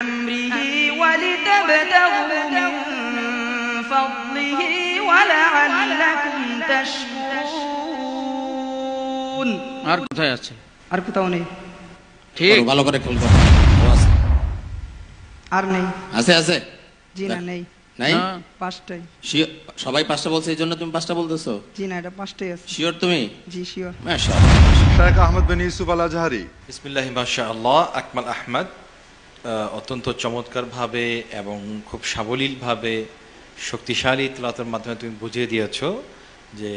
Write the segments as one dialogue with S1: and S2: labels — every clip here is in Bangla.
S1: أمره ولتبتغوا من فضله ولعلكم تشكرون
S2: আর কোথায় আছে
S1: আর কোথাও নেই
S2: ঠিক
S3: ভালো করে খেয়াল করো
S1: আর নেই
S3: আছে আছে
S1: জি না নেই
S3: নাই
S1: পাঁচটাই
S3: সবাই পাঁচটা বলছে এইজন্য তুমি পাঁচটা বলতেছো
S1: জি না এটা পাঁচটাই আছে
S3: শিওর তুমি
S1: জি শিওর
S3: মাশাআল্লাহ
S4: শেখ আহমদ বিন ইউসুফ আল আজহারি
S5: বিসমিল্লাহ মাশাআল্লাহ আকমাল আহমদ অত্যন্ত চমৎকার ভাবে এবং খুব সাবলীল ভাবে শক্তিশালী তিলাওয়াতের মাধ্যমে তুমি বুঝিয়ে দিয়েছো যে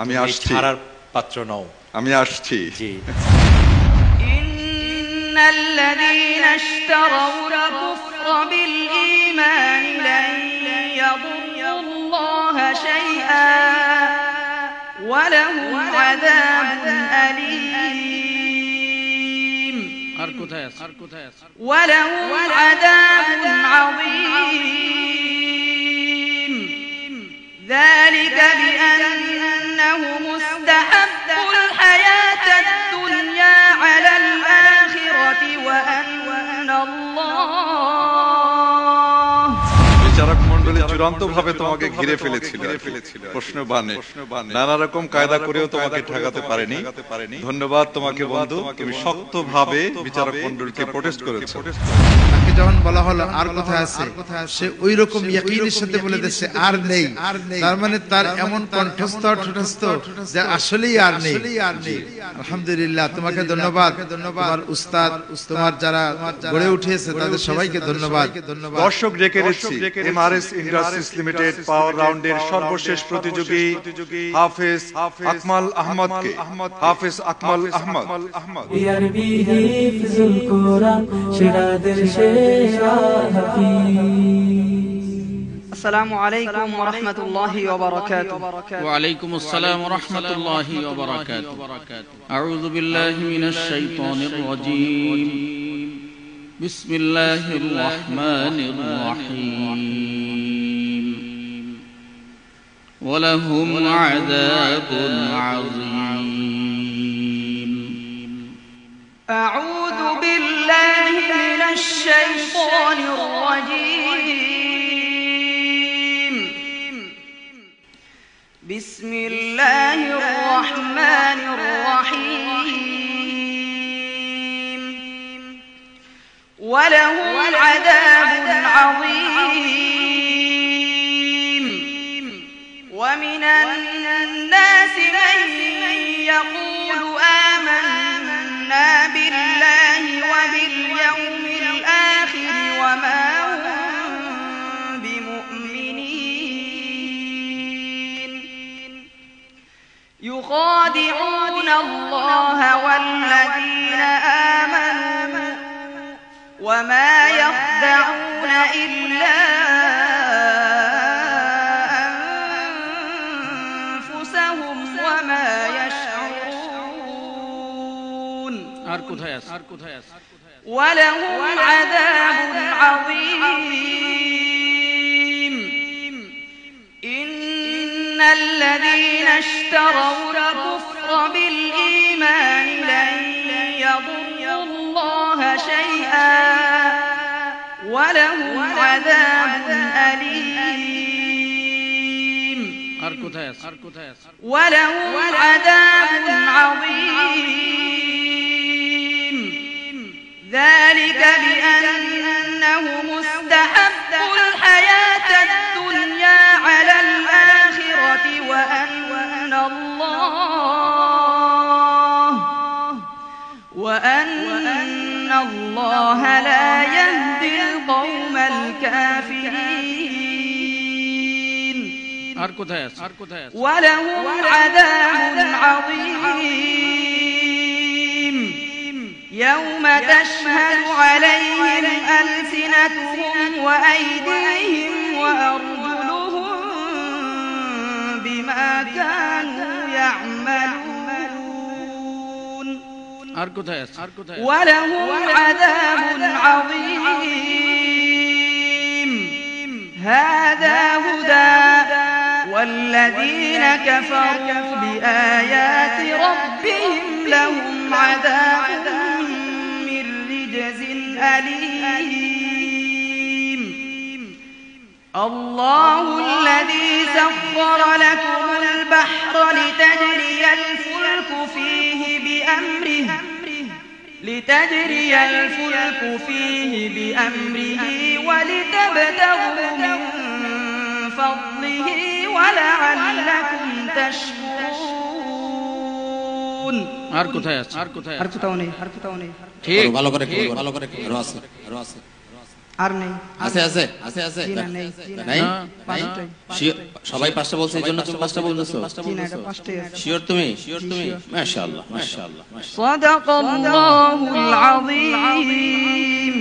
S4: আমি আসছি
S5: ছাড়ার পাত্র নও
S4: আমি আসছি
S5: জি
S1: الذين اشتروا الكفر بالإيمان لن يضروا الله شيئا ولهم عذاب أليم ولهم عذاب عظيم ذلك بأنه مستحب الحياة الدنيا على الآخرة وأن الله
S4: বিচারক মণ্ডলী চূড়ান্ত ভাবে তোমাকে ঘিরে ফেলেছিল প্রশ্ন বানে নানা রকম কায়দা করেও তোমাকে ঠেকাতে পারেনি ধন্যবাদ তোমাকে বন্ধু তুমি শক্ত ভাবে বিচারক মণ্ডলীকে প্রোটেস্ট করেছো
S6: তাকে যখন বলা হলো আর কোথায় আছে সে ওই রকম ইয়াকিনের সাথে বলে দিয়েছে আর নেই তার মানে তার এমন কণ্ঠস্থ যে আসলেই আর নেই আলহামদুলিল্লাহ তোমাকে ধন্যবাদ তোমার উস্তাদ তোমার যারা গড়ে উঠিয়েছে তাদের সবাইকে ধন্যবাদ
S4: দর্শক ডেকে রেখেছি এমআরএস ইন্ডাস্ট্রিজ লিমিটেড পাওয়ার রাউন্ডের সর্বশেষ প্রতিযোগী হাফেজ আকমাল আহমদকে হাফেজ আকমাল আহমদ
S7: বিআরবি হিফজুল কোরআন সেরাদের সেরা হাফিজ
S1: السلام عليكم ورحمة الله وبركاته
S2: وعليكم السلام ورحمة الله وبركاته أعوذ بالله من الشيطان الرجيم بسم الله الرحمن الرحيم ولهم عذاب عظيم
S1: أعوذ بالله من الشيطان الرجيم بسم الله الرحمن الرحيم ولهم عذاب عظيم ومن الناس من يقول آمنا بالله وباليوم الآخر وما هم بمؤمنين يخادعون الله والذين آمنوا وما يخدعون إلا أنفسهم وما يشعرون ولهم عذاب عظيم إن الذين اشتروا الكفر بالإيمان لن يضروا الله شيئا ولهم عذاب أليم ولهم عذاب عظيم ذلك بأنه مستحب الحياة الدنيا على الآخرة وأن الله لا يهدي القوم الكافرين ولهم عذاب عظيم يوم تشهد عليهم ألسنتهم وأيديهم وأرجلهم بما كانوا يعملون ولهم عذاب عظيم هذا هدى والذين كفروا بآيات ربهم لهم عذاب من رجز أليم الله الذي سخر لكم البحر لتجري الفلك فيه بأمره ولتبتغوا من فضله ولعلكم تشكرون
S2: আর কোথায় আছে
S1: আর কোথাও নেই
S2: ঠিক
S3: ভালো করে ভালো করে আরো আছে
S1: আর নেই
S3: আছে আছে আছে আছে
S1: জি না, নেই
S3: নাই
S1: পাঁচটাই
S3: Sure, সবাই পাঁচটা বলছে এই জন্য তুমি পাঁচটা বলতেছো
S1: জি না, এটা পাঁচটাই আছে
S3: শিওর তুমি মাশাআল্লাহ মাশাআল্লাহ
S1: صدق الله العظيم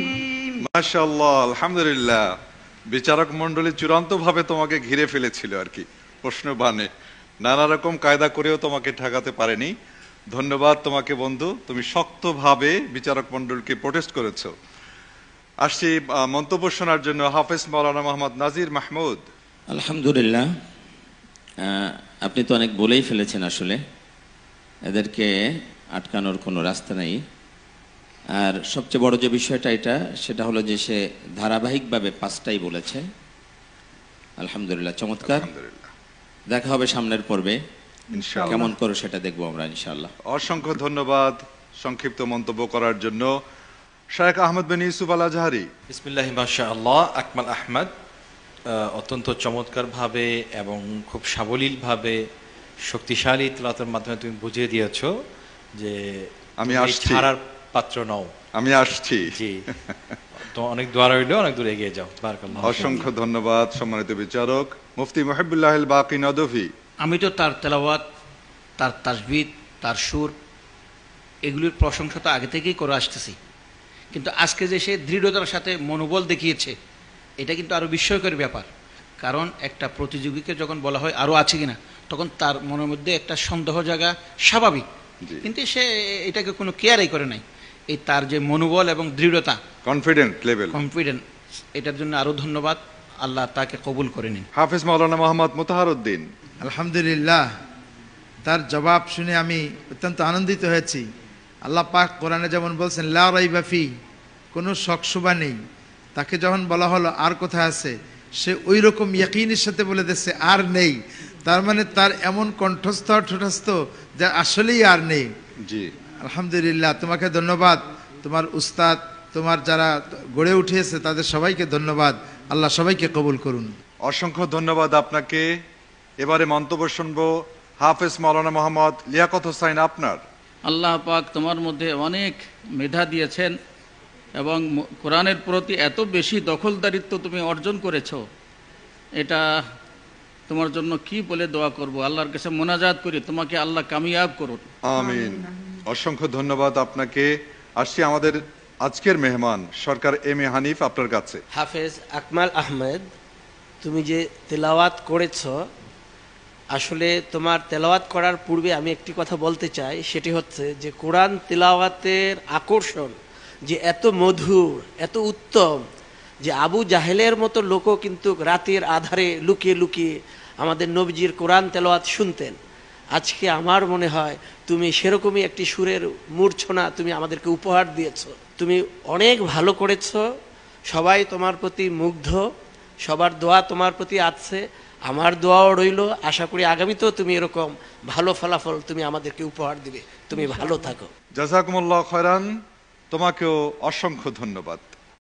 S4: মাশাআল্লাহ, আলহামদুলিল্লাহ। বিচারক মণ্ডলী চূড়ান্ত ভাবে তোমাকে ঘিরে ফেলেছিল আর কি, প্রশ্ন বানে নানা রকম কায়দা করেও তোমাকে ঠেকাতে পারেনি। ধন্যবাদ তোমাকে বন্ধু, তুমি শক্তভাবে বিচারক মণ্ডলীকে প্রোটেস্ট করেছো। আসছি মন্তব্য শোনার জন্য হাফেজ মাওলানা মোহাম্মদ নাজির মাহমুদ।
S3: আলহামদুলিল্লাহ, আপনি তো অনেক বলেই ফেলেছেন, আসলে এদেরকে আটকানোর কোনো রাস্তা নেই। আর সবচেয়ে বড় যে বিষয়টা এটা, সেটা হলো যে সে ধারাবাহিকভাবে পাঁচটাই বলেছে। আলহামদুলিল্লাহ, চমৎকার।
S4: আলহামদুলিল্লাহ,
S3: দেখা হবে সামনের পর্বে,
S4: ইনশাআল্লাহ।
S3: কেমন করে সেটা দেখবো আমরা ইনশাআল্লাহ।
S4: অসংখ্য ধন্যবাদ সংক্ষিপ্ত মন্তব্য করার জন্য শায়েখ আহমদ বিন ইউসুফ আল আজহারি।
S5: বিসমিল্লাহি মাশাআল্লাহ। আকমাল আহমদ, অত্যন্ত চমৎকারভাবে এবং খুব সাবলীলভাবে শক্তিশালী তিলাওয়াতের মাধ্যমে তুমি বুঝিয়ে দিয়েছো যে
S4: আমি
S5: তুমি
S4: আসছি।
S5: ছাড়ার পাত্র নও।
S4: আমি আসছি।
S5: জি, তো অনেক দোয়া রইল, অনেক দূর এগিয়ে যাও। বারাকাল্লাহ।
S4: অসংখ্য ধন্যবাদ সম্মানিত বিচারক মুফতি মুহিবুল্লাহ আল বাকি নদভী।
S2: আমি তো তার তেলাওয়াত, তার তাসবিহ, তার সুর, এগুলির প্রশংসা তো আগে থেকেই করে আসতেছি, কিন্তু আজকে যে সে দৃঢ়তার সাথে মনোবল দেখিয়েছে, এটা কিন্তু আরও বিস্ময়কর ব্যাপার। কারণ একটা প্রতিযোগীকে যখন বলা হয় আরও আছে কিনা, তখন তার মনের মধ্যে একটা সন্দেহ জায়গা স্বাভাবিক, কিন্তু সে এটাকে কোনো কেয়ারই করে নাই। এই তার যে মনোবল এবং দৃঢ়তা, কনফিডেন্ট, এটার জন্য আরও ধন্যবাদ। আল্লাহ তাকে কবুল করে নিন।
S4: হাফেজ মাওলানা মোহাম্মদ মুতাহার উদ্দিন।
S6: আলহামদুলিল্লাহ, তার জবাব শুনে আমি অত্যন্ত আনন্দিত হয়েছি। আল্লাহ পাক কোরআনে যেমন বলছেন লা রাইবা ফি, কোনো শকশুবা নেই। তাকে যখন বলা হলো আর কোথায় আছে, সে ওই রকম ইয়াকিনের সাথে বলে দিচ্ছে আর নেই। তার মানে তার এমন কণ্ঠস্থ ঠোঁটস্থ যে আসলেই আর নেই।
S4: জি,
S6: আলহামদুলিল্লাহ, তোমাকে ধন্যবাদ। তোমার উস্তাদ, তোমার যারা গড়ে উঠিয়েছে তাদের সবাইকে ধন্যবাদ। আল্লাহ সবাইকে কবুল করুন।
S4: অসংখ্য ধন্যবাদ আপনাকে। এবারে মন্তব্য শুনবো হাফেজ মাওলানা মোহাম্মদ লিয়াকত হোসাইন আপনার।
S2: আল্লাহ পাক তোমার মধ্যে অনেক মেধা দিয়েছেন এবং কোরআনের প্রতি এত বেশি দখলদারিত্ব তুমি অর্জন করেছ, এটা তোমার জন্য কি বলে দোয়া করব। আল্লাহর কাছে মোনাজাত করি, তোমাকে আল্লাহ কামিয়াব করুন।
S4: আমিন। অসংখ্য ধন্যবাদ আপনাকে। আসছি আমাদের আজকের মেহমান সরকার এম এ হানিফ আপনার কাছে।
S8: হাফেজ আকমাল আহমেদ, তুমি যে তেলাওয়াত করেছ, আসলে তোমার তেলাওয়াত করার পূর্বে আমি একটি কথা বলতে চাই, সেটি হচ্ছে যে কোরআন তেলাওয়াতের আকর্ষণ যে এত মধুর, এত উত্তম, যে আবু জাহেলের মতো লোকও কিন্তু রাতের আধারে লুকিয়ে লুকিয়ে আমাদের নবীজির কোরআন তেলাওয়াত শুনতেন। আজকে আমার মনে হয় তুমি সেরকমই একটি সুরের মূর্ছনা তুমি আমাদেরকে উপহার দিয়েছ। তুমি অনেক ভালো করেছ, সবাই তোমার প্রতি মুগ্ধ, সবার দোয়া তোমার প্রতি আছে, আমার দোয়াও রইল। আশা করি আগামীতেও তুমি এরকম ভালো ফলাফল তুমি আমাদেরকে উপহার দিবে। তুমি ভালো থাকো।
S4: জাযাকুমুল্লাহ খায়রান। তোমাকেও অসংখ্য ধন্যবাদ।